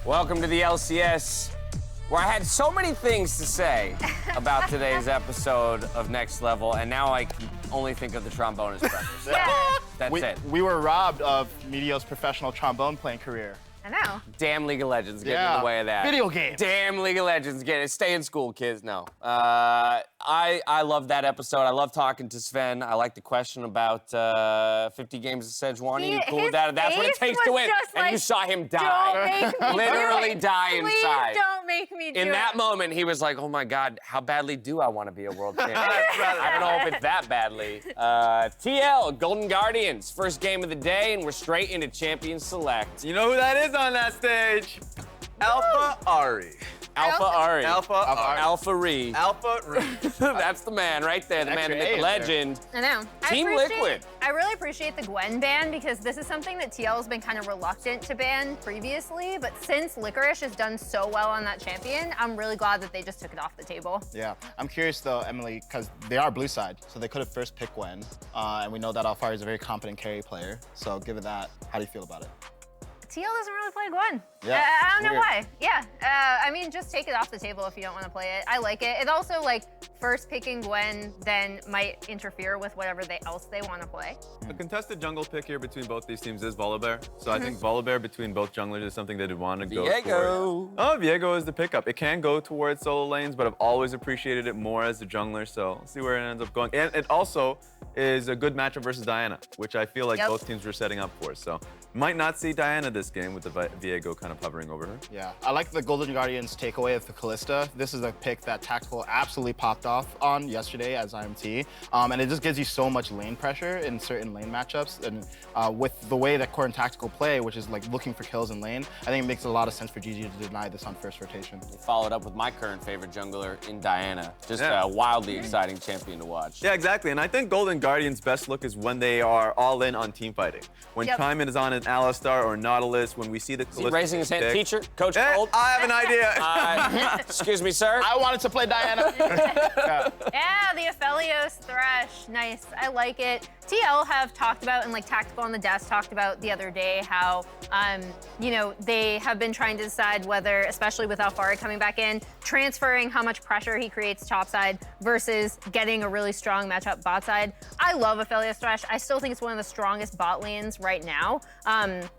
Welcome to the LCS, where I had so many things to say about today's episode of Next Level, and now I can only think of the trombone as breakfast. That's it. We were robbed of Medio's professional trombone playing career. I know. Damn League of Legends getting in the way of that. Video games. Damn League of Legends getting stay in school, kids. No. I love that episode. I love talking to Sven. I like the question about 50 games of Sejuani. You cool with that? That's what it takes to win. And you saw him die. Literally die inside. Please don't make me do it. In that moment, he was like, oh my God, how badly do I want to be a world champion? I don't know if it's that badly. TL, Golden Guardians, first game of the day, and we're straight into Champion Select. You know who that is on that stage? Alpha Ari. Alpha Ari. Alpha Ree. Alpha Ree. That's the man right there, the man, the myth, legend. I know. Team Liquid. I really appreciate the Gwen ban because this is something that TL has been kind of reluctant to ban previously, but since Licorice has done so well on that champion, I'm really glad that they just took it off the table. Yeah, I'm curious though, Emily, because they are blue side, so they could have first picked Gwen, and we know that Alfari is a very competent carry player, so given that, how do you feel about it? TL doesn't really play Gwen. Yeah, I don't know weird. why. Yeah, I mean, just take it off the table if you don't want to play it. I like it. It also, like, first picking Gwen then might interfere with whatever else they want to play. A contested jungle pick here between both these teams is Volibear. So I think Volibear between both junglers is something they'd want to go Viego. for. Oh, Viego is the pickup. It can go towards solo lanes, but I've always appreciated it more as a jungler, so let's see where it ends up going. And it also is a good matchup versus Diana, which I feel like both teams were setting up for. So might not see Diana this game with the Viego kind of hovering over her. Yeah, I like the Golden Guardians takeaway of the Callista. This is a pick that Tactical absolutely popped off on yesterday as IMT, and it just gives you so much lane pressure in certain lane matchups. And with the way that Core and Tactical play, which is like looking for kills in lane, I think it makes a lot of sense for GG to deny this on first rotation. Followed up with my current favorite jungler in Diana. Just a wildly exciting champion to watch. Yeah, exactly. And I think Golden Guardians' best look is when they are all in on team fighting. When Kaiman is on an Alistar or Nautilus, when we see the Callista raising his hand, teacher, Coach Gold. I have an idea. Excuse me, sir. I wanted to play Diana. Yeah, the Aphelios Thresh, nice, I like it. TL have talked about, and like Tactical on the Desk talked about the other day, how, you know, they have been trying to decide whether, especially with Alfari coming back in, transferring how much pressure he creates topside versus getting a really strong matchup bot side. I love Aphelios Thresh. I still think it's one of the strongest bot lanes right now.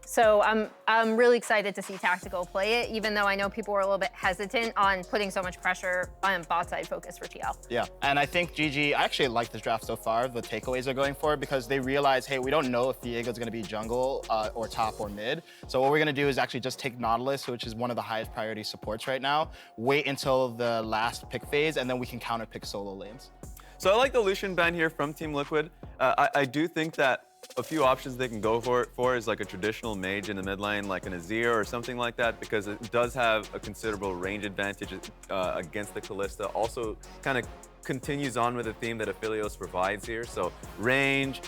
So I'm really excited to see Tactical play it, even though I know people were a little bit hesitant on putting so much pressure on bot side focus for TL. Yeah, and I think GG, I actually like this draft so far, the takeaways are going for, because they realize, hey, we don't know if Viego's gonna be jungle or top or mid. So what we're gonna do is actually just take Nautilus, which is one of the highest priority supports right now, wait until the last pick phase, and then we can counter pick solo lanes. So I like the Lucian ban here from Team Liquid. I do think that a few options they can go for is like a traditional mage in the mid lane, like an Azir or something like that, because it does have a considerable range advantage against the Callista. Also kind of continues on with the theme that Aphelios provides here. So range,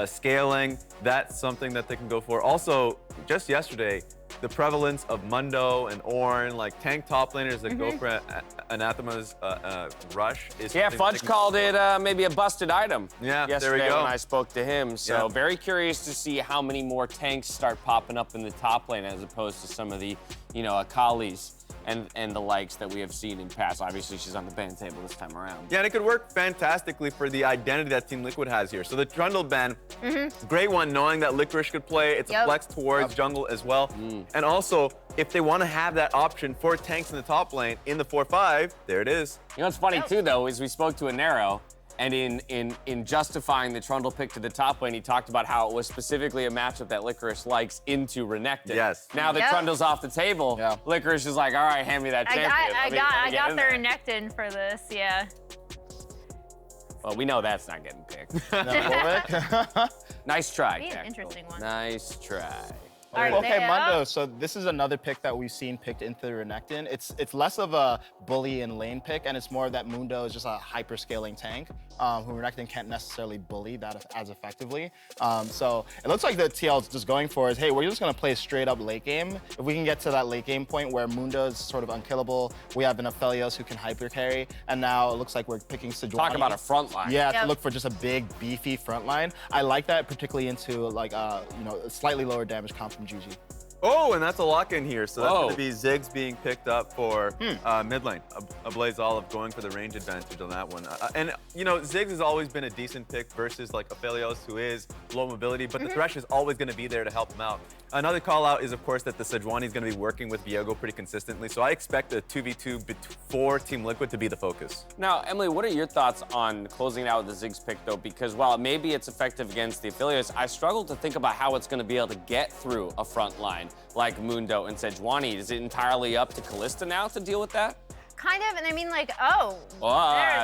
scaling, that's something that they can go for. Also, just yesterday, the prevalence of Mundo and Ornn, like tank top laners that go for Anathema's rush is Fudge called it maybe a busted item. Yeah, yesterday there we go. when I spoke to him. So very curious to see how many more tanks start popping up in the top lane as opposed to some of the, you know, Akalis and the likes that we have seen in past. Obviously, she's on the ban table this time around. Yeah, and it could work fantastically for the identity that Team Liquid has here. So the Trundle ban, great one, knowing that Licorice could play. It's a flex towards jungle as well. And also, if they want to have that option for tanks in the top lane in the 4-5, there it is. You know what's funny too, though, is we spoke to Anero, and in justifying the Trundle pick to the top lane, he talked about how it was specifically a matchup that Licorice likes into Renekton. Yes. Now that Trundle's off the table, Licorice is like, all right, hand me that champion. I got the Renekton for this, yeah. Well, we know that's not getting picked. Nice try, Be an Tactical. interesting one. Nice try. All right, Okay, Mundo, so this is another pick that we've seen picked into the Renekton. It's less of a bully and lane pick, and it's more that Mundo is just a hyper-scaling tank, who Renekton can't necessarily bully that as effectively. So it looks like the TL is just going for is, hey, we're just gonna play a straight-up late game. If we can get to that late game point where Mundo is sort of unkillable, we have an Aphelios who can hyper-carry, and now it looks like we're picking Sejuani. Talk about a front line. Yeah, to look for just a big, beefy front line. I like that, particularly into like, you know, a slightly lower damage comp from GG. Oh, and that's a lock in here. So that's Whoa. going to be Ziggs being picked up for mid lane. A Blaze Olive going for the range advantage on that one. And, you know, Ziggs has always been a decent pick versus like Aphelios, who is low mobility, but the Thresh is always going to be there to help him out. Another call out is, of course, that the Sejuani is going to be working with Viego pretty consistently. So I expect a 2v2 for Team Liquid to be the focus. Now, Emily, what are your thoughts on closing out with the Ziggs pick, though? Because while maybe it's effective against the Aphelios, I struggle to think about how it's going to be able to get through a front line like Mundo and Sejuani. Is it entirely up to Kalista now to deal with that? Kind of, and I mean, like,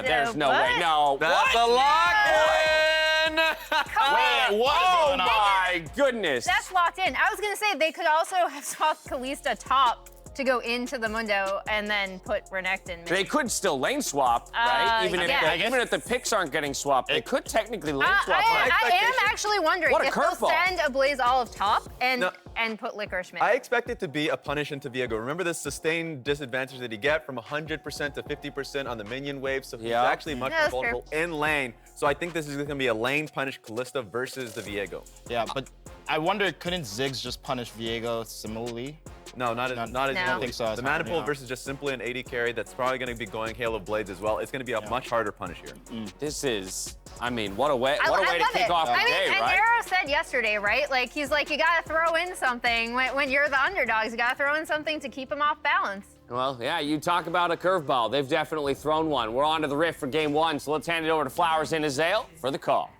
There's no way. No. That's a lock-in! Wait, what? Oh, my goodness. That's locked in. I was going to say they could also have swapped Kalista top to go into the Mundo and then put Renekton mid. They could still lane swap, right? Even if the picks aren't getting swapped, they could technically lane swap. I am actually wondering What a if they'll curveball. send a Blaze Olive top and put Licorice mid. I expect it to be a punish into Viego. Remember the sustained disadvantage that he get from 100% to 50% on the minion wave, so he's actually much more vulnerable in lane. So I think this is going to be a lane punish Kalista versus the Viego. Yeah, but I wonder, couldn't Ziggs just punish Viego similarly? No, not as No. I don't think so. The mana pool versus just simply an AD carry that's probably going to be going Halo Blades as well. It's going to be a much harder punish here. This is, I mean, what a way, I to kick off the day, and right? Arrow said yesterday, right? Like, he's like, you gotta throw in something when you're the underdogs. You gotta throw in something to keep them off balance. Well, yeah, you talk about a curveball. They've definitely thrown one. We're on to the Rift for game one, so let's hand it over to Flowers and Azael for the call.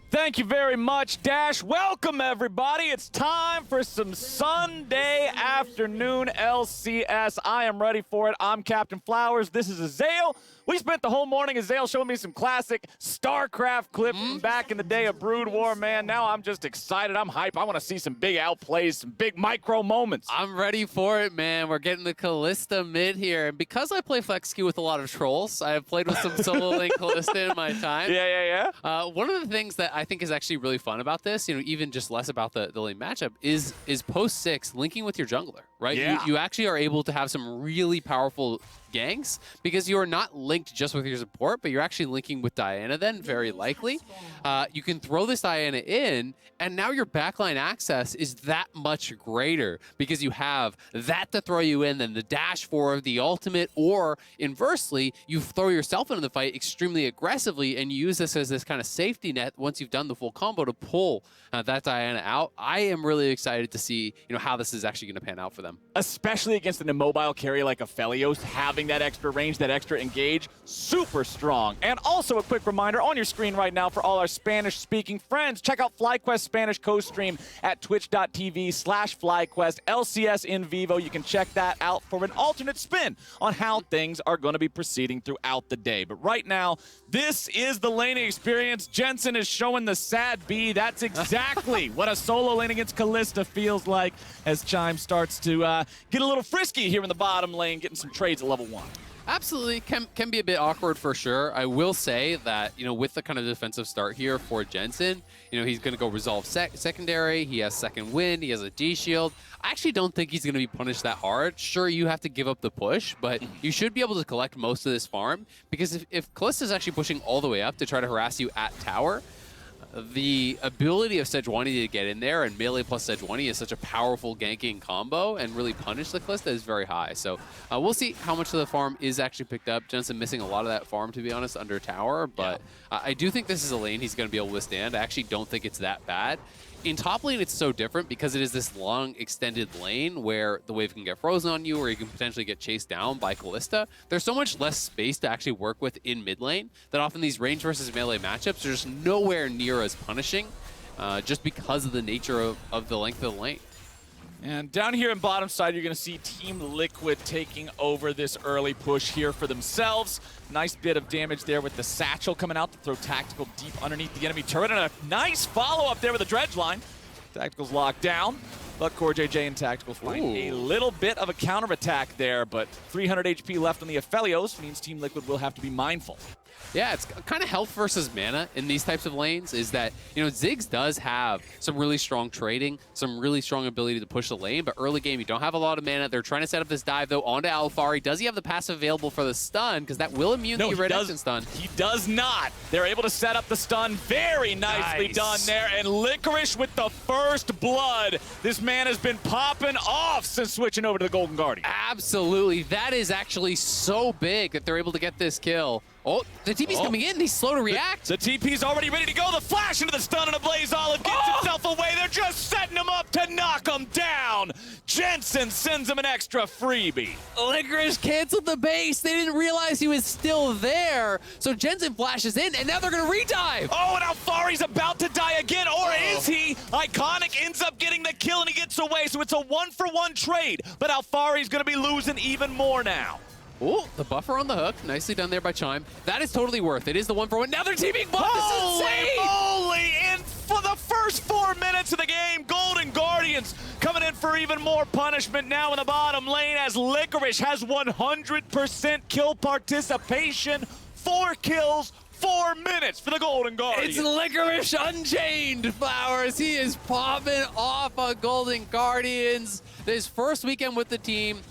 Thank you very much, Dash. Welcome, everybody. It's time for some Sunday afternoon LCS. I am ready for it. I'm Captain Flowers. This is Azael. We spent the whole morning, Azael, showing me some classic StarCraft clips from back in the day of Brood War, man. Now I'm just excited. I'm hyped. I want to see some big outplays, some big micro moments. I'm ready for it, man. We're getting the Kalista mid here. And because I play flex queue with a lot of trolls, I have played with some solo lane Kalista in my time. Yeah. One of the things that I think is actually really fun about this, you know, even just less about the lane matchup, is post 6 linking with your jungler, right? Yeah. You actually are able to have some really powerful ganks because you are not linked just with your support, but you're actually linking with Diana then, very likely. You can throw this Diana in, and now your backline access is that much greater because you have that to throw you in, then the dash for the ultimate, or inversely, you throw yourself into the fight extremely aggressively and you use this as this kind of safety net once you've done the full combo to pull that Diana out. I am really excited to see, you know, how this is actually going to pan out for them. Especially against an immobile carry like Aphelios, having that extra range, that extra engage, super strong. And also a quick reminder on your screen right now for all our Spanish-speaking friends, check out FlyQuest Spanish co-stream at twitch.tv/FlyQuest, LCS in vivo. You can check that out for an alternate spin on how things are going to be proceeding throughout the day. But right now, this is the laning experience. Jensen is showing the sad B. That's exactly what a solo lane against Kalista feels like as Chime starts to get a little frisky here in the bottom lane, getting some trades at level 1. Absolutely, can be a bit awkward for sure. I will say that, you know, with the kind of defensive start here for Jensen, you know, he's going to go resolve secondary, he has second wind, he has a D shield. I actually don't think he's going to be punished that hard. Sure, you have to give up the push, but you should be able to collect most of this farm because if Kalista is actually pushing all the way up to try to harass you at tower, the ability of Sejuani to get in there and melee plus Sejuani is such a powerful ganking combo and really punish the Kalista is very high. So we'll see how much of the farm is actually picked up. Jensen missing a lot of that farm, to be honest, under tower, but I do think this is a lane he's going to be able to withstand. I actually don't think it's that bad. In top lane, it's so different because it is this long, extended lane where the wave can get frozen on you or you can potentially get chased down by Kalista. There's so much less space to actually work with in mid lane that often these range versus melee matchups are just nowhere near as punishing just because of the nature of the length of the lane. And down here in bottom side, you're going to see Team Liquid taking over this early push here for themselves. Nice bit of damage there with the satchel coming out to throw Tactical deep underneath the enemy turret. And a nice follow-up there with the dredge line. Tactical's locked down, but Core JJ and Tactical find a little bit of a counterattack there, but 300 HP left on the Aphelios means Team Liquid will have to be mindful. Yeah, it's kind of health versus mana in these types of lanes is that, Ziggs does have some really strong trading, some really strong ability to push the lane, but early game, you don't have a lot of mana. They're trying to set up this dive, though, onto Alfari. Does he have the passive available for the stun? Because that will immune the Renekton stun. He does not. They're able to set up the stun. Very nicely done there. And Licorice with the first blood. This man has been popping off since switching over to the Golden Guardian. Absolutely. That is actually so big that they're able to get this kill. Oh, the TP's coming in. He's slow to react. The TP's already ready to go. The flash into the stun and a Blaze Olive gets himself away. They're just setting him up to knock him down. Jensen sends him an extra freebie. Licorice canceled the base. They didn't realize he was still there. So Jensen flashes in, and now they're going to redive. Oh, and Alfari's about to die again, or is he? Iconic ends up getting the kill, and he gets away. So it's a 1-for-1 trade, but Alfari's going to be losing even more now. Oh, the buffer on the hook. Nicely done there by Chime. That is totally worth it. It is the 1-for-1. Now they're teaming bot. This is insane. Holy, and for the first 4 minutes of the game, Golden Guardians coming in for even more punishment now in the bottom lane as Licorice has 100% kill participation. 4 kills, 4 minutes for the Golden Guardians. It's Licorice Unchained, Flowers. He is popping off on Golden Guardians. His first weekend with the team.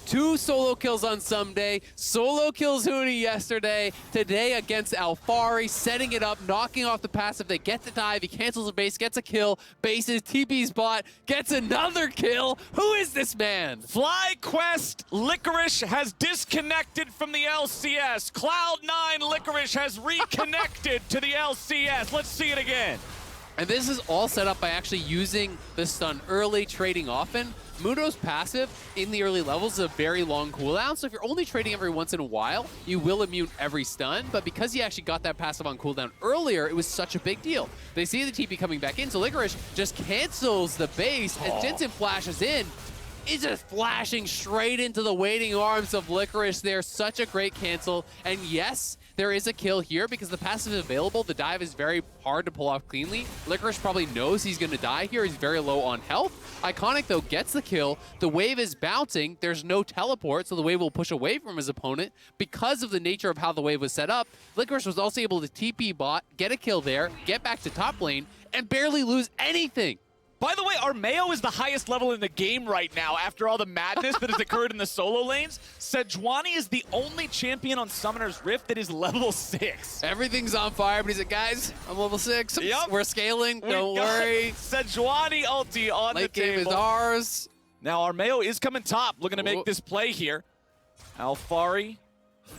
2 solo kills on Sunday, solo kills Huni yesterday, today against Alfari, setting it up, knocking off the passive. They get the dive, he cancels the base, gets a kill, bases, TP's bot, gets another kill. Who is this man? FlyQuest Licorice has disconnected from the LCS. Cloud9 Licorice has reconnected to the LCS. Let's see it again. And this is all set up by actually using the stun early, trading often. Mundo's passive in the early levels is a very long cooldown, so if you're only trading every once in a while, you will immune every stun, but because he actually got that passive on cooldown earlier, it was such a big deal. They see the TP coming back in, so Licorice just cancels the base as Jensen flashes in. He's just flashing straight into the waiting arms of Licorice there. Such a great cancel, and yes, there is a kill here because the passive is available. The dive is very hard to pull off cleanly. Licorice probably knows he's going to die here. He's very low on health. Iconic, though, gets the kill. The wave is bouncing. There's no teleport, so the wave will push away from his opponent. Because of the nature of how the wave was set up, Licorice was also able to TP bot, get a kill there, get back to top lane, and barely lose anything. By the way, Armeo is the highest level in the game right now after all the madness that has occurred in the solo lanes. Sejuani is the only champion on Summoner's Rift that is level 6. Everything's on fire, but he's like, guys, I'm level 6. Yep. We're scaling. Don't worry. Sejuani ulti on Late the table. game is ours. Now Armeo is coming top, looking to make this play here. Alfari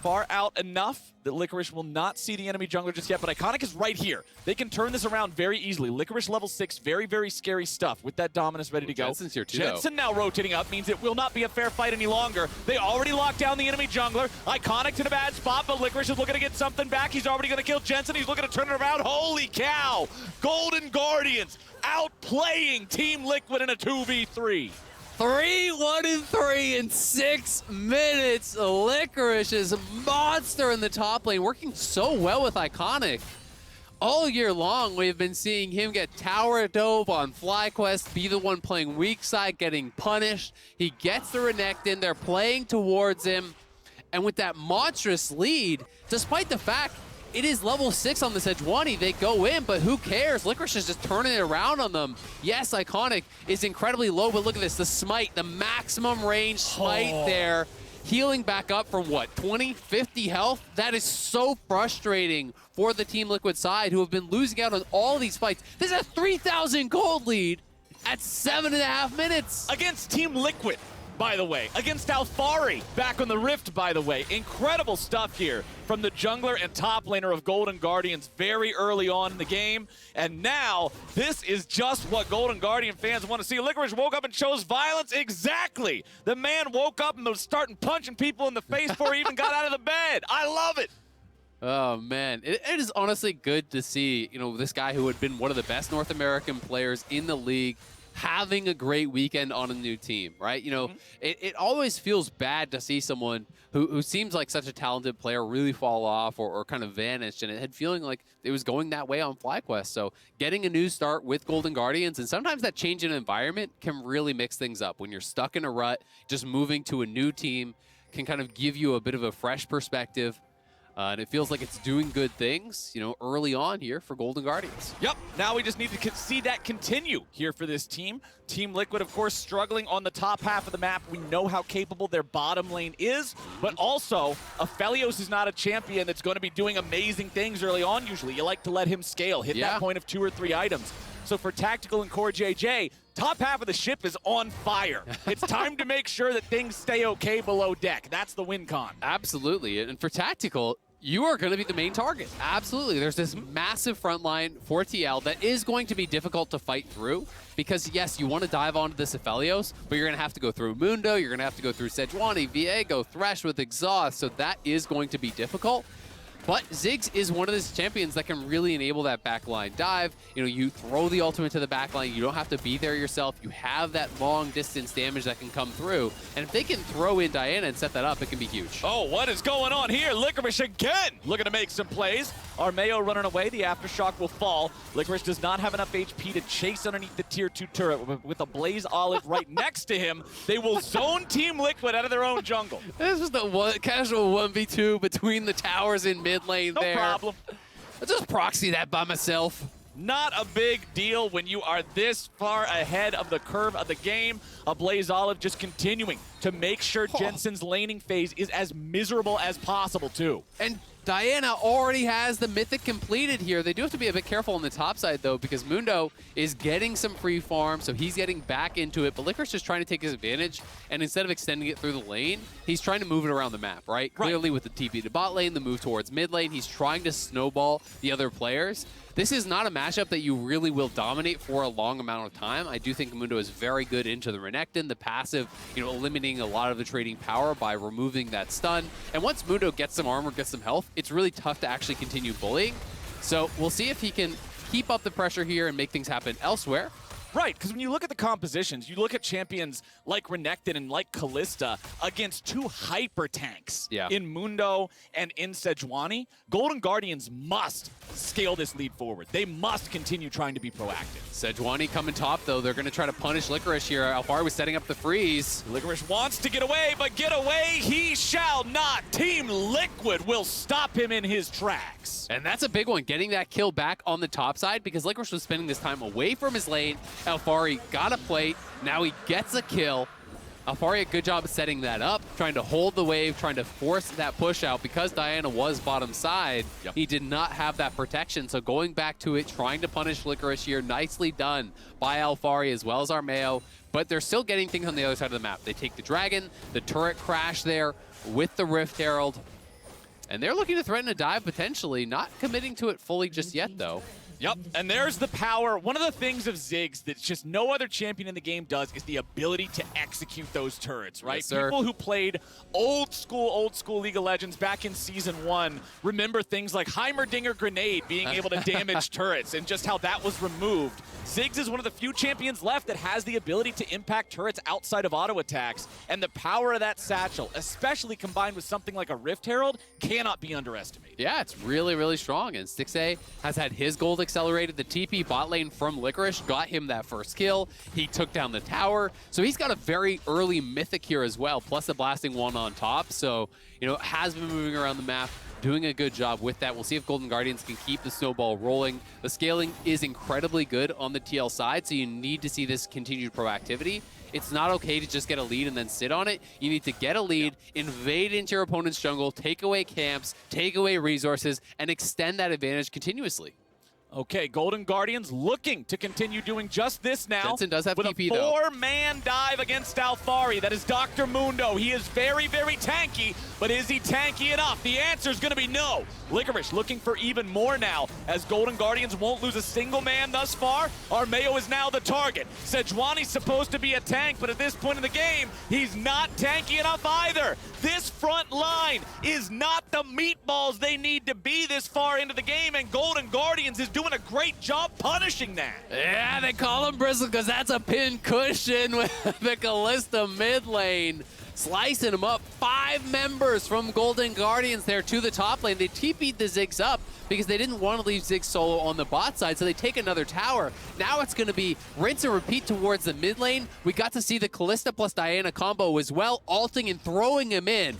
far out enough that Licorice will not see the enemy jungler just yet, but Iconic is right here. They can turn this around very easily. Licorice level 6, very, very scary stuff with that Dominus ready to go. Jensen's here too, Jensen now rotating up means it will not be a fair fight any longer. They already locked down the enemy jungler. Iconic to the bad spot, but Licorice is looking to get something back. He's already going to kill Jensen. He's looking to turn it around. Holy cow! Golden Guardians outplaying Team Liquid in a 2v3. 3-1-3 in 6 minutes. Licorice is a monster in the top lane, working so well with Iconic. All year long, we've been seeing him get tower dove on FlyQuest, be the one playing weak side, getting punished. He gets the Renekton, they're playing towards him. And with that monstrous lead, despite the fact it is level 6 on the Sejuani, they go in, but who cares? Licorice is just turning it around on them. Yes, Iconic is incredibly low, but look at this, the smite, the maximum range smite there. Healing back up from what, 20, 50 health? That is so frustrating for the Team Liquid side who have been losing out on all these fights. This is a 3,000 gold lead at 7.5 minutes. Against Team Liquid, by the way. Against Alfari, back on the Rift, by the way. Incredible stuff here from the jungler and top laner of Golden Guardians very early on in the game. And now, this is just what Golden Guardian fans want to see. Licorice woke up and chose violence. Exactly. The man woke up and was starting punching people in the face before he even got out of the bed. I love it. Oh, man. It is honestly good to see, this guy who had been one of the best North American players in the league having a great weekend on a new team, right? It always feels bad to see someone who seems like such a talented player really fall off or kind of vanish, and it had feeling like it was going that way on FlyQuest. So getting a new start with Golden Guardians, and sometimes that change in environment can really mix things up. When you're stuck in a rut, just moving to a new team can kind of give you a bit of a fresh perspective. And it feels like it's doing good things, early on here for Golden Guardians. Yep, now we just need to see that continue here for this team. Team Liquid, of course, struggling on the top half of the map. We know how capable their bottom lane is, but also, Aphelios is not a champion that's going to be doing amazing things early on usually. You like to let him scale, hit that point of 2 or 3 items. So for Tactical and Core JJ, top half of the ship is on fire. It's time to make sure that things stay okay below deck. That's the win con. Absolutely, and for Tactical, you are going to be the main target. Absolutely. There's this massive front line for TL that is going to be difficult to fight through because, yes, you want to dive onto this Aphelios, but you're going to have to go through Mundo, you're going to have to go through Sejuani, Viego, Thresh with Exhaust, so that is going to be difficult. But Ziggs is one of those champions that can really enable that backline dive. You throw the ultimate to the backline. You don't have to be there yourself. You have that long distance damage that can come through. And if they can throw in Diana and set that up, it can be huge. Oh, what is going on here? Licorice again looking to make some plays. Armeo running away. The Aftershock will fall. Licorice does not have enough HP to chase underneath the tier 2 turret. With a Blaze Olive right next to him, they will zone Team Liquid out of their own jungle. This was the casual 1v2 between the towers in mid lane there. No problem. I'll just proxy that by myself. Not a big deal when you are this far ahead of the curve of the game. A Blaze Olive just continuing to make sure Jensen's laning phase is as miserable as possible, too. And Diana already has the Mythic completed here. They do have to be a bit careful on the top side, though, because Mundo is getting some free farm, so he's getting back into it. But Licorice is trying to take his advantage, and instead of extending it through the lane, he's trying to move it around the map, right? Clearly with the TP to bot lane, the move towards mid lane, he's trying to snowball the other players. This is not a matchup that you really will dominate for a long amount of time. I do think Mundo is very good into the Renekton, the passive, eliminating a lot of the trading power by removing that stun. And once Mundo gets some armor, gets some health, it's really tough to actually continue bullying. So we'll see if he can keep up the pressure here and make things happen elsewhere. Right, because when you look at the compositions, you look at champions like Renekton and like Kalista against 2 hyper tanks in Mundo and in Sejuani. Golden Guardians must scale this lead forward. They must continue trying to be proactive. Sejuani coming top, though. They're going to try to punish Licorice here. Alfari was setting up the freeze. Licorice wants to get away, but get away he shall not. Team Liquid will stop him in his tracks. And that's a big one, getting that kill back on the top side because Licorice was spending this time away from his lane. Alfari got a plate. Now he gets a kill. Alfari, a good job of setting that up, trying to hold the wave, trying to force that push out. Because Diana was bottom side, he did not have that protection. So going back to it, trying to punish Licorice here. Nicely done by Alfari as well as Armeo. But they're still getting things on the other side of the map. They take the Dragon, the turret crash there with the Rift Herald. And they're looking to threaten a dive potentially, not committing to it fully just yet, though. Yep, and there's the power. One of the things of Ziggs that just no other champion in the game does is the ability to execute those turrets, right? Yes, sir. People who played old school League of Legends back in Season 1 remember things like Heimerdinger Grenade being able to damage turrets and just how that was removed. Ziggs is one of the few champions left that has the ability to impact turrets outside of auto attacks, and the power of that satchel, especially combined with something like a Rift Herald, cannot be underestimated. Yeah, it's really, really strong, and Stixxay has had his gold accelerated. The TP bot lane from Licorice got him that first kill. He took down the tower, so he's got a very early Mythic here as well, plus a blasting one on top, so, has been moving around the map, doing a good job with that. We'll see if Golden Guardians can keep the snowball rolling. The scaling is incredibly good on the TL side, so you need to see this continued proactivity. It's not okay to just get a lead and then sit on it. You need to get a lead, invade into your opponent's jungle, take away camps, take away resources, and extend that advantage continuously. Okay, Golden Guardians looking to continue doing just this now. Jensen does have with TP, a though. 4-man dive against Alfari. That is Dr. Mundo. He is very, very tanky, but is he tanky enough? The answer is going to be no. Licorice looking for even more now, as Golden Guardians won't lose a single man thus far. Armeo is now the target. Sejuani's supposed to be a tank, but at this point in the game, he's not tanky enough either. This front line is not the meatballs they need to be this far into the game, and Golden Guardians is doing a great job punishing that. Yeah, they call him Bristle because that's a pin cushion with the Kalista mid lane. Slicing him up. 5 members from Golden Guardians there to the top lane. They TP'd the Ziggs up because they didn't want to leave Ziggs solo on the bot side, so they take another tower. Now it's going to be rinse and repeat towards the mid lane. We got to see the Kalista plus Diana combo as well, ulting and throwing him in.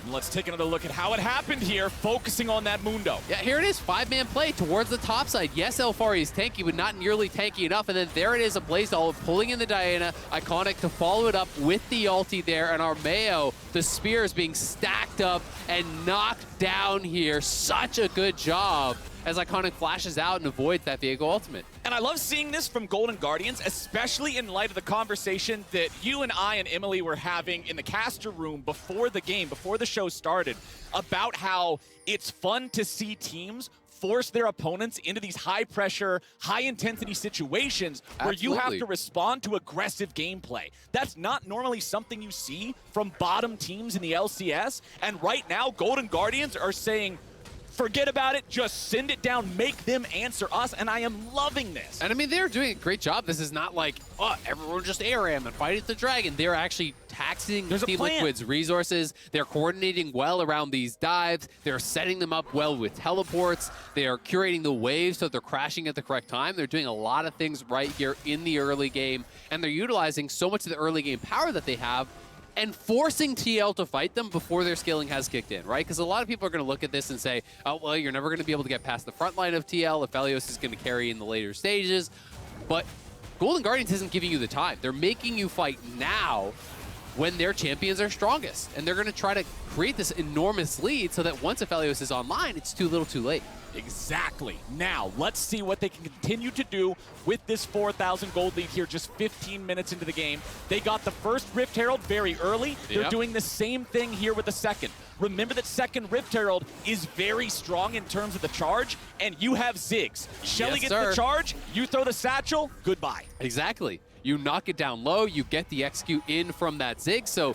And let's take another look at how it happened here, focusing on that Mundo. Yeah, here it is, 5-man play towards the top side. Yes, Elfari is tanky, but not nearly tanky enough. And then there it is, a Blaze Doll pulling in the Diana. Iconic to follow it up with the ulti there. And Armeo, the spear is being stacked up and knocked down here. Such a good job as Iconic flashes out and avoids that Viego ultimate. And I love seeing this from Golden Guardians, especially in light of the conversation that you and I and Emily were having in the caster room before the game, before the show started, about how it's fun to see teams force their opponents into these high-pressure, high-intensity situations where you have to respond to aggressive gameplay. That's not normally something you see from bottom teams in the LCS, and right now, Golden Guardians are saying, forget about it, just send it down, make them answer us, and I am loving this. And I mean, they're doing a great job. This is not like, oh, everyone just ARAM and fight at the dragon. They're actually taxing Team Liquid's resources. They're coordinating well around these dives. They're setting them up well with teleports. They are curating the waves so they're crashing at the correct time. They're doing a lot of things right here in the early game, and they're utilizing so much of the early game power that they have and forcing TL to fight them before their scaling has kicked in, right? Because a lot of people are going to look at this and say, oh, well, you're never going to be able to get past the front line of TL if Aphelios is going to carry in the later stages. But Golden Guardians isn't giving you the time. They're making you fight now when their champions are strongest. And they're going to try to create this enormous lead so that once Aphelios is online, it's too little too late. Exactly. Now, let's see what they can continue to do with this 4,000 gold lead here just 15 minutes into the game. They got the first Rift Herald very early. They're doing the same thing here with the second. Remember that second Rift Herald is very strong in terms of the charge, and you have Ziggs. Shelly gets the charge, you throw the satchel, goodbye. Exactly. You knock it down low, you get the execute in from that Ziggs, so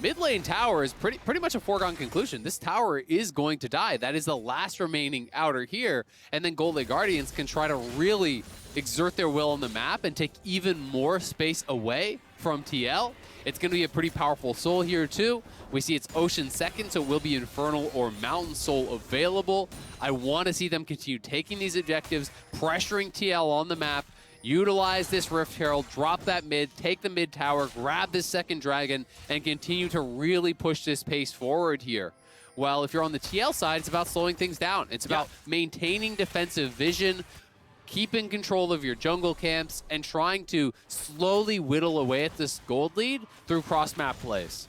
mid lane tower is pretty much a foregone conclusion. This tower is going to die. That is the last remaining outer here. And then Golden Guardians can try to really exert their will on the map and take even more space away from TL. It's going to be a pretty powerful soul here too. We see it's Ocean second, so it will be Infernal or Mountain Soul available. I want to see them continue taking these objectives, pressuring TL on the map, utilize this Rift Herald, drop that mid, take the mid tower, grab this second dragon, and continue to really push this pace forward here. Well, if you're on the TL side, it's about slowing things down. It's about maintaining defensive vision, keeping control of your jungle camps, and trying to slowly whittle away at this gold lead through cross-map plays.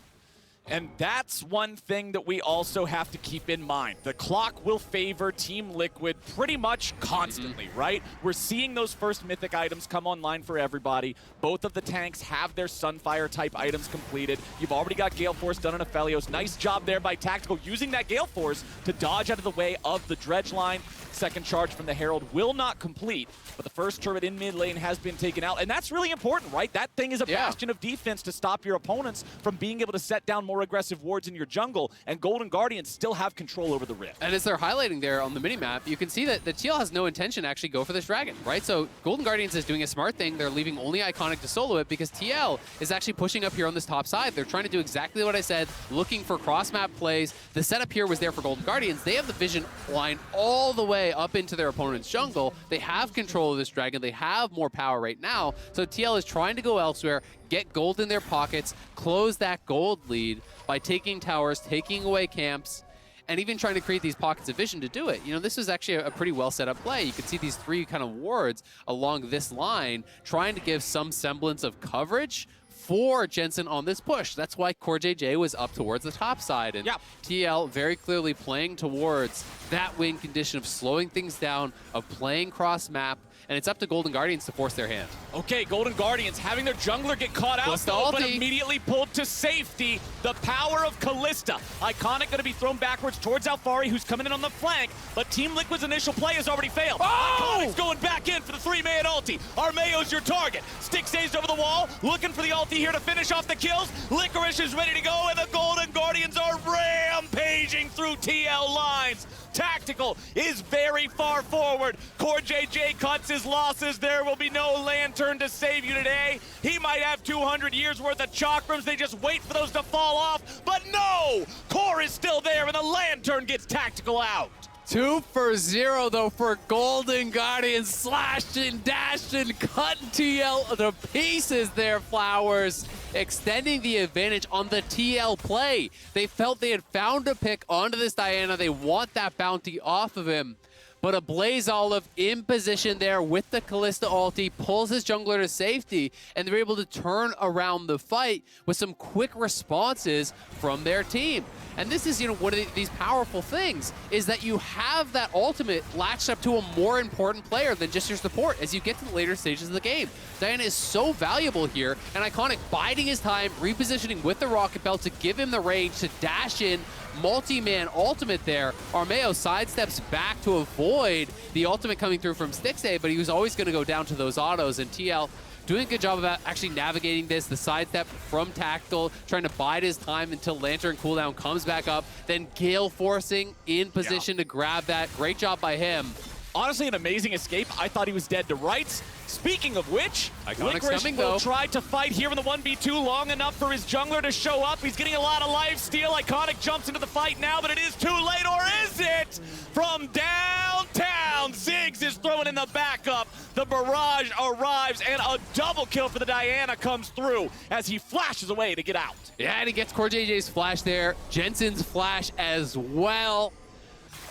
And that's one thing that we also have to keep in mind. The clock will favor Team Liquid pretty much constantly, right? We're seeing those first mythic items come online for everybody. Both of the tanks have their Sunfire type items completed. You've already got Gale Force done on Aphelios. Nice job there by Tactical, using that Gale Force to dodge out of the way of the dredge line. Second charge from the Herald will not complete, but the first turret in mid lane has been taken out, and that's really important, right? That thing is a bastion of defense to stop your opponents from being able to set down more aggressive wards in your jungle, and Golden Guardians still have control over the Rift. And as they're highlighting there on the minimap, you can see that the TL has no intention to actually go for this dragon, right? So Golden Guardians is doing a smart thing. They're leaving only Iconic to solo it because TL is actually pushing up here on this top side. They're trying to do exactly what I said, looking for cross-map plays. The setup here was there for Golden Guardians. They have the vision line all the way up into their opponent's jungle. They have control of this dragon. They have more power right now. So TL is trying to go elsewhere, get gold in their pockets, close that gold lead by taking towers, taking away camps, and even trying to create these pockets of vision to do it. You know, this was actually a pretty well set up play. You could see these three kind of wards along this line trying to give some semblance of coverage for Jensen on this push. That's why Core JJ was up towards the top side. And TL very clearly playing towards that win condition of slowing things down, of playing cross-map, and it's up to Golden Guardians to force their hand. Okay, Golden Guardians having their jungler get caught out, though, but immediately pulled to safety. The power of Kalista. Iconic going to be thrown backwards towards Alfari, who's coming in on the flank, but Team Liquid's initial play has already failed. Iconic's going back in for the 3-man ulti. Armeo's your target. Stick stays over the wall, looking for the ulti here to finish off the kills. Licorice is ready to go, and the Golden Guardians are rampaging through TL lines. Tactical is very far forward. Core JJ cuts his losses. There will be no lantern to save you today. He might have 200 years worth of chakrams. They just wait for those to fall off. But no! Core is still there, and the lantern gets Tactical out. 2 for 0, though, for Golden Guardians. Slashed and dashed and cut TL to pieces there, Flowers. Extending the advantage on the TL play. They felt they had found a pick onto this Diana. They want that bounty off of him. But a Blaze Olive in position there with the Kalista ulti, pulls his jungler to safety, and they're able to turn around the fight with some quick responses from their team. And this is, one of these powerful things, is that you have that ultimate latched up to a more important player than just your support as you get to the later stages of the game. Diana is so valuable here, and Iconic biding his time, repositioning with the Rocket Belt to give him the range to dash in, multi-man ultimate there. Armeo sidesteps back to avoid the ultimate coming through from Stixxay, but he was always going to go down to those autos, and TL doing a good job about actually navigating this. The sidestep from Tactical, trying to bide his time until Lantern cooldown comes back up. Then Gale forcing in position to grab that. Great job by him. Honestly, an amazing escape. I thought he was dead to rights. Speaking of which, Iconic's Licorice coming, will though. try to fight here in the 1v2 long enough for his jungler to show up. He's getting a lot of life steal. Iconic jumps into the fight now, but it is too late, or is it? From downtown, Ziggs is throwing in the backup. The barrage arrives, and a double kill for the Diana comes through as he flashes away to get out. Yeah, and he gets Core JJ's flash there. Jensen's flash as well.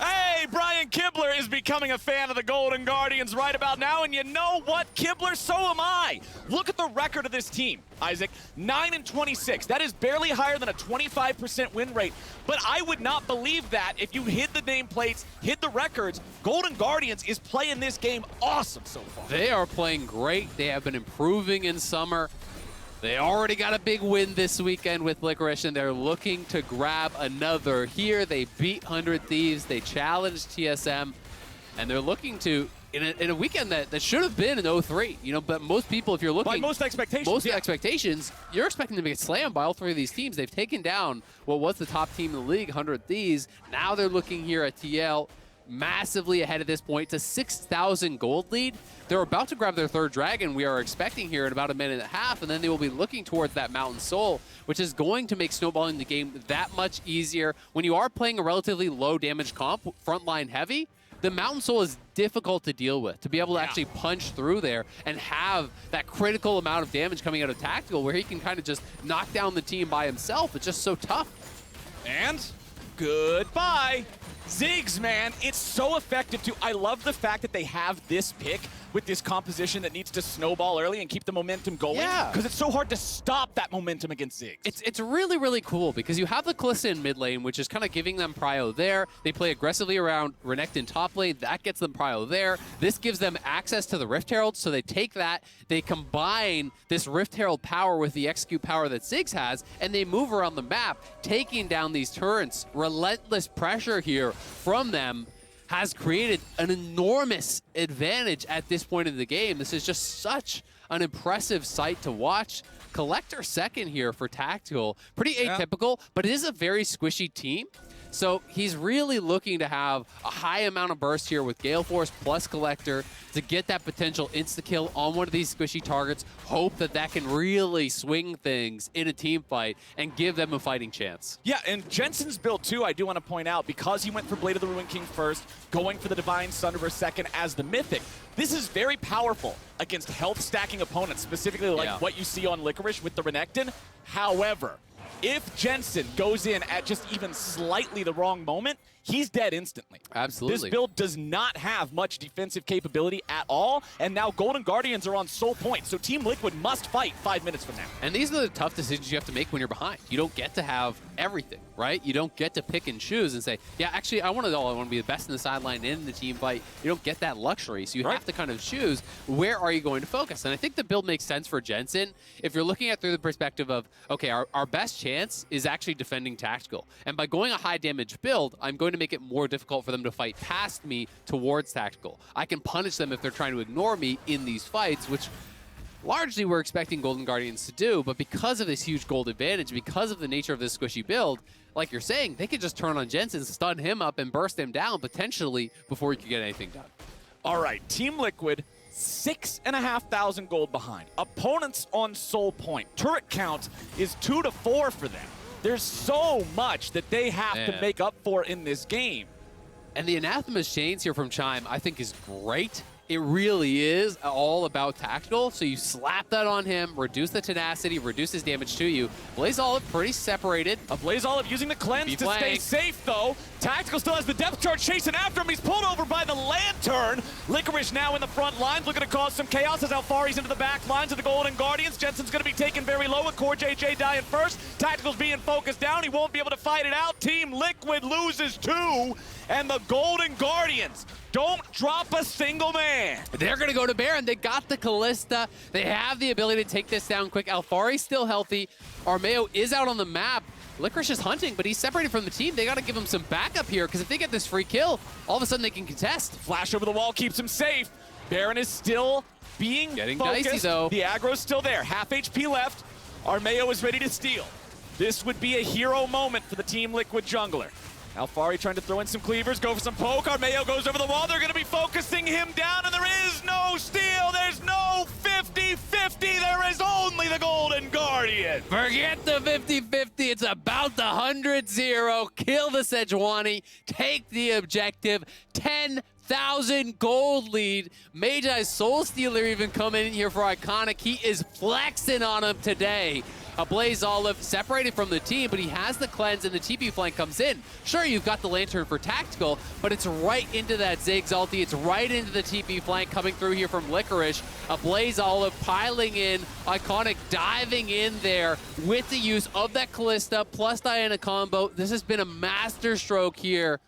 Hey, Brian Kibler is becoming a fan of the Golden Guardians right about now, and you know what, Kibler, so am I. Look at the record of this team, Isaac. 9-26. That is barely higher than a 25% win rate, but I would not believe that if you hit the nameplates, hit the records. Golden Guardians is playing this game awesome so far. They are playing great. They have been improving in summer. They already got a big win this weekend with Licorice, and they're looking to grab another here. They beat 100 Thieves. They challenged TSM, and they're looking to, in a weekend that should have been an 0-3. But most people, if you're looking... By most expectations, expectations, you're expecting them to get slammed by all three of these teams. They've taken down what was the top team in the league, 100 Thieves. Now they're looking here at TL, massively ahead at this point to 6,000 gold lead. They're about to grab their third dragon, we are expecting here in about a minute and a half, and then they will be looking towards that Mountain Soul, which is going to make snowballing the game that much easier. When you are playing a relatively low damage comp, frontline heavy, the Mountain Soul is difficult to deal with, to be able to actually punch through there and have that critical amount of damage coming out of Tactical where he can kind of just knock down the team by himself. It's just so tough. And goodbye. Ziggs, man, it's so effective too. I love the fact that they have this pick with this composition that needs to snowball early and keep the momentum going. Yeah. Because it's so hard to stop that momentum against Ziggs. It's really, really cool because you have the Kalista in mid lane, which is kind of giving them prio there. They play aggressively around Renekton top lane. That gets them prio there. This gives them access to the Rift Herald, so they take that, they combine this Rift Herald power with the execute power that Ziggs has, and they move around the map, taking down these turrets. Relentless pressure here from them has created an enormous advantage at this point in the game. This is just such an impressive sight to watch. Collector second here for Tactical. Pretty atypical, but it is a very squishy team. So he's really looking to have a high amount of burst here with Gale Force plus Collector to get that potential insta-kill on one of these squishy targets. Hope that that can really swing things in a team fight and give them a fighting chance. Yeah, and Jensen's build too, I do want to point out, because he went for Blade of the Ruined King first, going for the Divine Sunriver second as the Mythic, this is very powerful against health stacking opponents, specifically like what you see on Licorice with the Renekton. However, if Jensen goes in at just even slightly the wrong moment, he's dead instantly. Absolutely. This build does not have much defensive capability at all, and now Golden Guardians are on soul point, so Team Liquid must fight 5 minutes from now. And these are the tough decisions you have to make when you're behind. You don't get to have everything, right? You don't get to pick and choose and say, yeah, actually, I want to be the best in the sideline and in the team fight. You don't get that luxury, so you have to kind of choose where are you going to focus. And I think the build makes sense for Jensen if you're looking at it through the perspective of, okay, our best chance is actually defending Tactical. And by going a high damage build, I'm going to make it more difficult for them to fight past me towards Tactical. I can punish them if they're trying to ignore me in these fights, which largely we're expecting Golden Guardians to do, but because of this huge gold advantage, because of the nature of this squishy build, like you're saying, they could just turn on Jensen, stun him up, and burst him down potentially before he could get anything done. All right, Team Liquid, 6,500 gold behind. Opponents on soul point. Turret count is 2 to 4 for them. There's so much that they have to make up for in this game. And the Anathema's Chains here from Chime, I think, is great. It really is all about tactical. So you slap that on him, reduce the tenacity, reduce his damage to you. Blaze Olive pretty separated. A Blaze Olive using the cleanse to stay safe, though. Tactical still has the depth charge chasing after him. He's pulled over by the Lantern. Licorice now in the front lines, looking to cause some chaos as Alfari's into the back lines of the Golden Guardians. Jensen's going to be taken very low with Core JJ dying first. Tactical's being focused down. He won't be able to fight it out. Team Liquid loses 2, and the Golden Guardians don't drop a single man. They're going to go to Baron. They got the Callista. They have the ability to take this down quick. Alfari's still healthy. Armeo is out on the map. Licorice is hunting, but he's separated from the team. They got to give him some backup here, because if they get this free kill, all of a sudden they can contest. Flash over the wall keeps him safe. Baron is still being Getting focused. dicey, though. The aggro's still there. Half HP left. Armeo is ready to steal. This would be a hero moment for the Team Liquid jungler. Alfari trying to throw in some cleavers, go for some poke. Armeo goes over the wall. They're going to be focusing him down, and there is no steal. There's no 50-50. There is only the Golden Guardian. Forget the 50-50. It's about the 100-0. Kill the Sejuani. Take the objective. 10,000 gold lead. Magi's Soul Stealer even coming in here for Iconic. He is flexing on him today. A Blaze Olive separated from the team, but he has the cleanse and the TP flank comes in. Sure, you've got the Lantern for tactical, but it's right into that Ziggs ulti. It's right into the TP flank coming through here from Licorice. A Blaze Olive piling in. Iconic diving in there with the use of that Callista plus Diana combo. This has been a master stroke here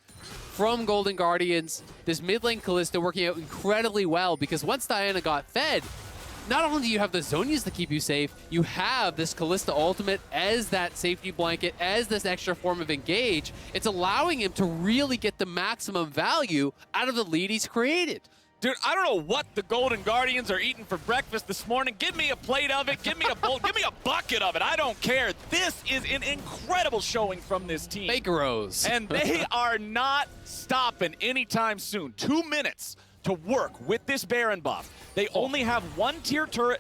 from Golden Guardians. This mid lane Callista working out incredibly well, because once Diana got fed, not only do you have the Zhonya's to keep you safe, you have this Callista ultimate as that safety blanket, as this extra form of engage. It's allowing him to really get the maximum value out of the lead he's created. Dude, I don't know what the Golden Guardians are eating for breakfast this morning. Give me a plate of it. Give me a bowl. Give me a bucket of it. I don't care. This is an incredible showing from this team. Bakeros. And they are not stopping anytime soon. 2 minutes to work with this Baron buff. They only have one tier 2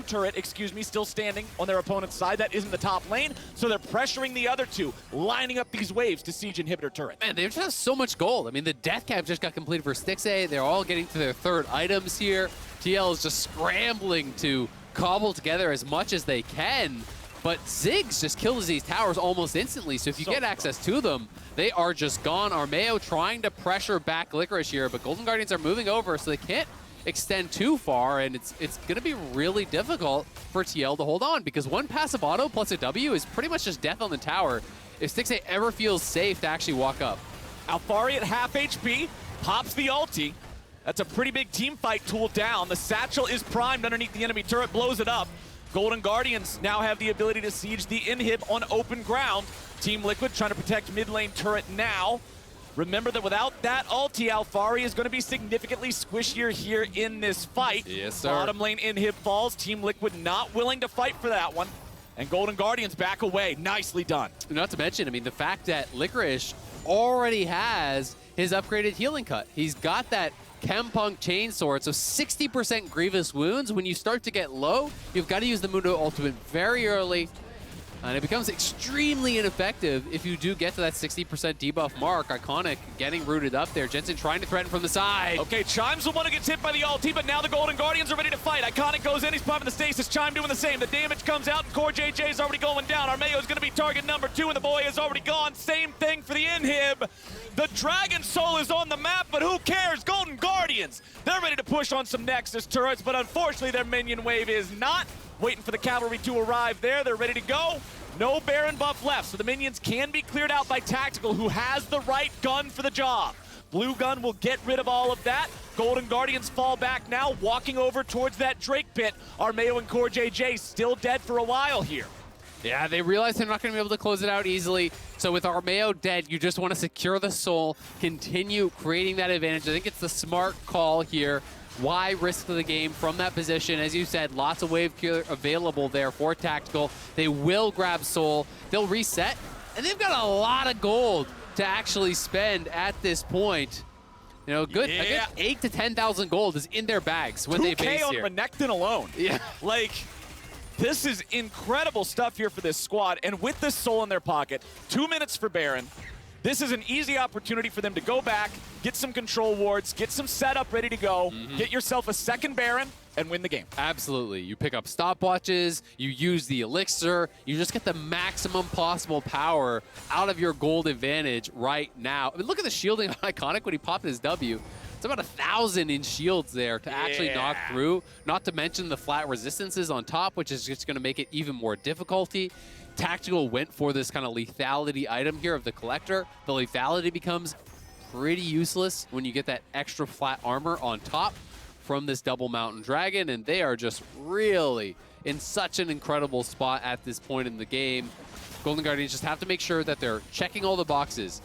turret, still standing on their opponent's side. That isn't the top lane, so they're pressuring the other two, lining up these waves to siege inhibitor turret. Man, they just have so much gold. I mean, the death cap just got completed for Stixxay. They're all getting to their 3rd items here. TL is just scrambling to cobble together as much as they can. But Ziggs just kills these towers almost instantly, so if you get access to them, they are just gone. Armeo trying to pressure back Licorice here, but Golden Guardians are moving over, so they can't extend too far, and it's going to be really difficult for TL to hold on, because one passive auto plus a W is pretty much just death on the tower if Stixxay ever feels safe to actually walk up. Alfari at half HP, pops the ulti. That's a pretty big team fight tool down. The satchel is primed underneath the enemy turret, blows it up. Golden Guardians now have the ability to siege the inhib on open ground. Team Liquid trying to protect mid lane turret now. Remember that without that ulti, Alfari is going to be significantly squishier here in this fight. Yes, sir. Bottom lane inhib falls. Team Liquid not willing to fight for that one. And Golden Guardians back away. Nicely done. Not to mention, I mean, the fact that Licorice already has his upgraded healing cut. He's got that Chempunk Chainsword, so 60% Grievous Wounds. When you start to get low, you've got to use the Mundo ultimate very early. And it becomes extremely ineffective if you do get to that 60% debuff mark. Iconic getting rooted up there. Jensen trying to threaten from the side. Okay, Chime's the one who gets hit by the ulti, but now the Golden Guardians are ready to fight. Iconic goes in, he's popping the stasis. Chime doing the same. The damage comes out, and Core JJ's already going down. Armeo's going to be target number 2, and the boy is already gone. Same thing for the inhib. The Dragon Soul is on the map, but who cares? Golden Guardians, they're ready to push on some Nexus turrets, but unfortunately their minion wave is not. Waiting for the cavalry to arrive there. They're ready to go. No Baron buff left, so the minions can be cleared out by Tactical, who has the right gun for the job. Blue gun will get rid of all of that. Golden Guardians fall back now, walking over towards that Drake pit. Armeo and Core JJ still dead for a while here. Yeah, they realize they're not going to be able to close it out easily. So with Armeo dead, you just want to secure the soul, continue creating that advantage. I think it's the smart call here. Why risk the game from that position? As you said, lots of wave clear available there for Tactical. They will grab soul. They'll reset, and they've got a lot of gold to actually spend at this point. You know, a good 8 to 10,000 gold is in their bags when they base on here. Renekton alone. Yeah. Like, this is incredible stuff here for this squad, and with this soul in their pocket, 2 minutes for Baron. This is an easy opportunity for them to go back, get some control wards, get some setup ready to go, get yourself a second Baron, and win the game. Absolutely. You pick up stopwatches, you use the elixir, you just get the maximum possible power out of your gold advantage right now. I mean, look at the shielding on Iconic when he popped his W. It's about 1,000 in shields there to actually knock through, not to mention the flat resistances on top, which is just going to make it even more difficulty. Tactical went for this kind of lethality item here of the Collector. The lethality becomes pretty useless when you get that extra flat armor on top from this double Mountain Dragon, and they are just really in such an incredible spot at this point in the game. Golden Guardians just have to make sure that they're checking all the boxes,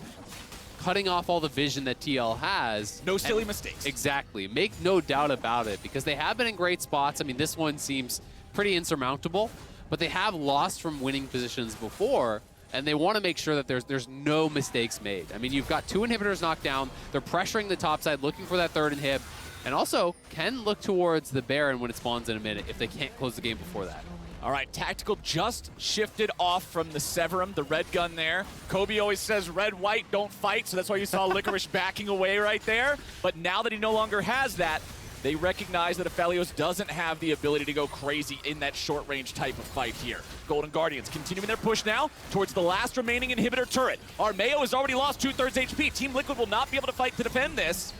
cutting off all the vision that TL has. No silly mistakes. Exactly. Make no doubt about it, because they have been in great spots. I mean, this one seems pretty insurmountable, but they have lost from winning positions before, and they want to make sure that there's no mistakes made. I mean, you've got 2 inhibitors knocked down. They're pressuring the top side, looking for that 3rd inhib, and also can look towards the Baron when it spawns in a minute if they can't close the game before that. All right, Tactical just shifted off from the Severum, the red gun there. Kobe always says red, white, don't fight, so that's why you saw Licorice backing away right there. But now that he no longer has that, they recognize that Aphelios doesn't have the ability to go crazy in that short-range type of fight here. Golden Guardians continuing their push now towards the last remaining inhibitor turret. Armeo has already lost 2/3 HP. Team Liquid will not be able to fight to defend this.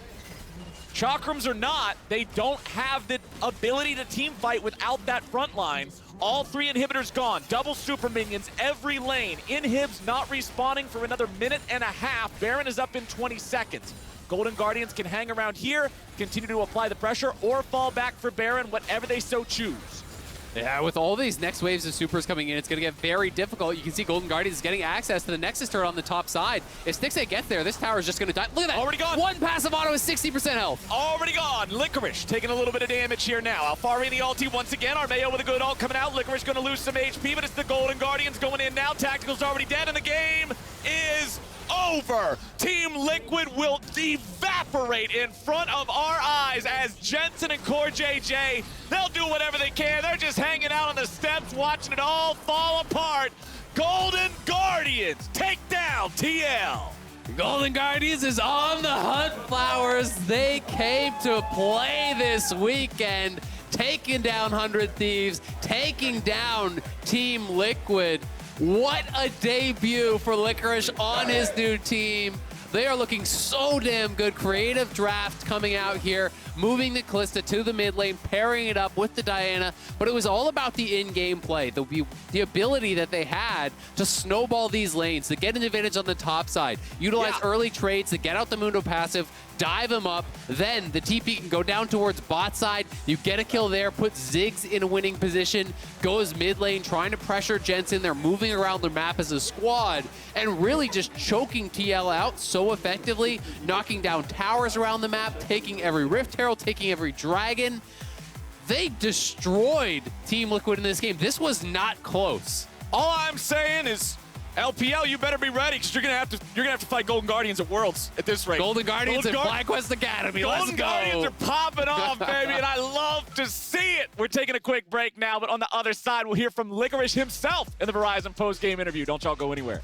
Chakrams or not, they don't have the ability to team fight without that front line. All 3 inhibitors gone, double super minions, every lane. Inhibs not respawning for another 1.5 minutes. Baron is up in 20 seconds. Golden Guardians can hang around here, continue to apply the pressure, or fall back for Baron, whatever they so choose. Yeah, with all these next waves of supers coming in, it's going to get very difficult. You can see Golden Guardians getting access to the Nexus turret on the top side. If Stixxay gets there, this tower is just going to die. Look at that. Already gone. One passive auto is 60% health. Already gone. Licorice taking a little bit of damage here now. Alfari in the ulti once again. Armeo with a good ult coming out. Licorice going to lose some HP, but it's the Golden Guardians going in now. Tactical's already dead, and the game is over. Team Liquid will evaporate in front of our eyes as Jensen and Core JJ, they'll do whatever they can. They're just hanging out on the steps watching it all fall apart. Golden Guardians take down TL. Golden Guardians is on the hunt, Flowers. They came to play this weekend, taking down 100 Thieves, taking down Team Liquid. What a debut for Licorice on his new team. They are looking so damn good. Creative draft coming out here, moving the Kalista to the mid lane, pairing it up with the Diana, but it was all about the in-game play, the ability that they had to snowball these lanes, to get an advantage on the top side, utilize early trades to get out the Mundo passive, dive him up, then the TP can go down towards bot side, you get a kill there, put Ziggs in a winning position, goes mid lane, trying to pressure Jensen. They're moving around the map as a squad, and really just choking TL out so effectively, knocking down towers around the map, taking every Rift Herald, taking every Dragon. They destroyed Team Liquid in this game. This was not close. All I'm saying is, LPL, you better be ready, because you're gonna have to fight Golden Guardians at Worlds at this rate. Golden Guardians at FlyQuest Academy. Let's go. Golden Guardians are popping off, baby, and I love to see it. We're taking a quick break now, but on the other side, we'll hear from Licorice himself in the Verizon post-game interview. Don't y'all go anywhere.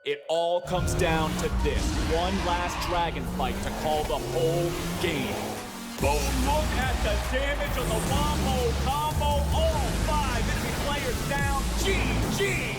It all comes down to this one last dragon fight to call the whole game. But look at the damage on the Wombo combo. All 5 enemy players down. GG!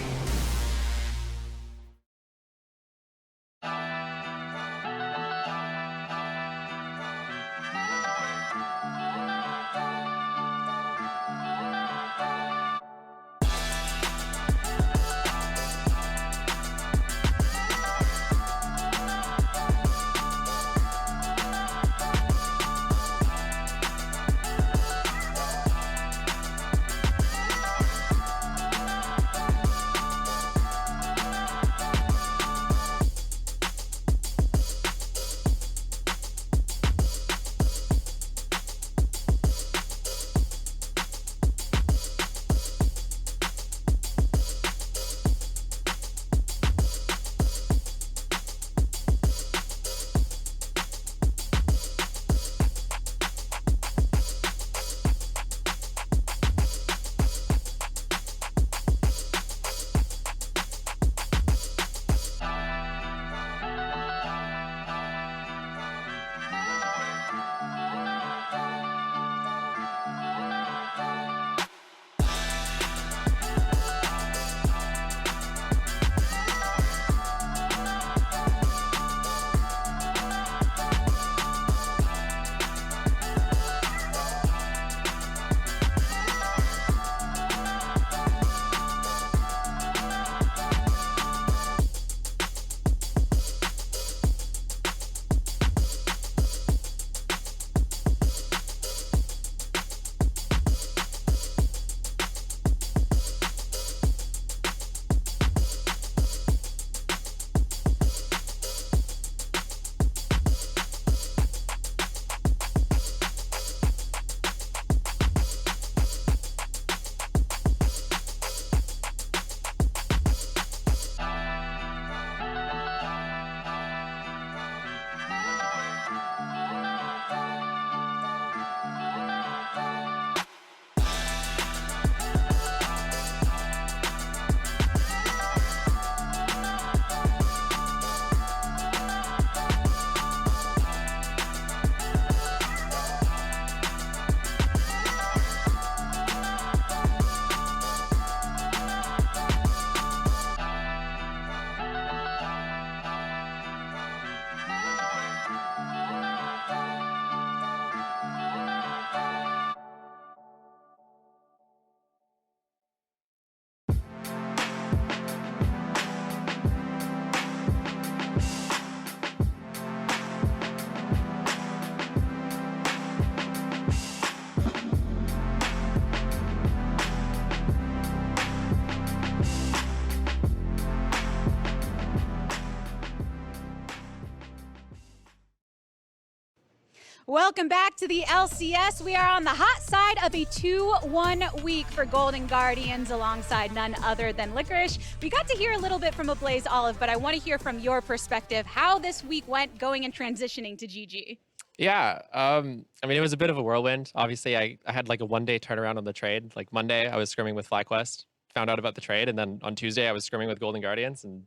Welcome back to the LCS. We are on the hot side of a 2-1 week for Golden Guardians alongside none other than Licorice. We got to hear a little bit from a Blaze Olive, but I want to hear from your perspective how this week went going and transitioning to GG. Yeah, I mean, it was a bit of a whirlwind. Obviously, I had like a one-day turnaround on the trade. Like Monday, I was scrimming with FlyQuest, found out about the trade, and then on Tuesday, I was scrimming with Golden Guardians, and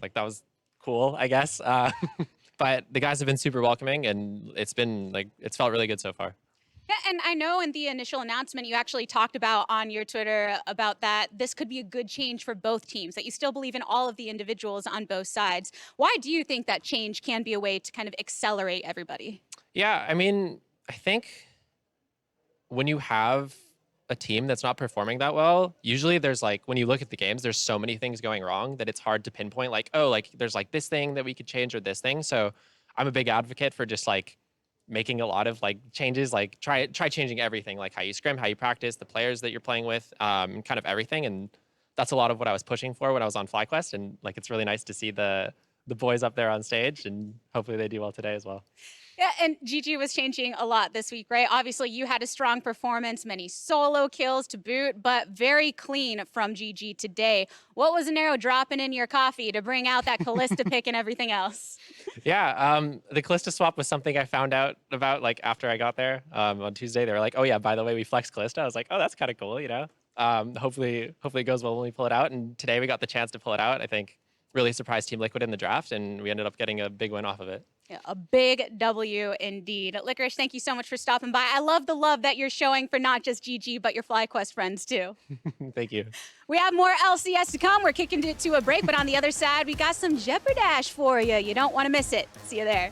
like that was cool, I guess. But the guys have been super welcoming, and it's felt really good so far. Yeah, and I know in the initial announcement you actually talked about on your Twitter about that this could be a good change for both teams, that you still believe in all of the individuals on both sides. Why do you think that change can be a way to kind of accelerate everybody? Yeah, I mean, I think when you have a team that's not performing that well, usually there's like, when you look at the games, there's so many things going wrong that it's hard to pinpoint like, oh, like there's like this thing that we could change or this thing. So I'm a big advocate for just like making a lot of like changes, like try changing everything, like how you scrim, how you practice, the players that you're playing with, kind of everything. And that's a lot of what I was pushing for when I was on FlyQuest. And like, it's really nice to see the boys up there on stage, and hopefully they do well today as well. Yeah, and GG was changing a lot this week, right? Obviously, you had a strong performance, many solo kills to boot, but very clean from GG today. What was Nero dropping in your coffee to bring out that Kalista pick and everything else? Yeah, the Kalista swap was something I found out about like after I got there on Tuesday. They were like, oh yeah, by the way, we flexed Kalista. I was like, oh, that's kind of cool, you know? Hopefully it goes well when we pull it out. And today we got the chance to pull it out. I think really surprised Team Liquid in the draft, and we ended up getting a big win off of it. Yeah, a big W indeed. Licorice, thank you so much for stopping by. I love the love that you're showing for not just GG, but your FlyQuest friends too. Thank you. We have more LCS to come. We're kicking it to a break, but on the other side, we got some Jeopardash for you. You don't want to miss it. See you there.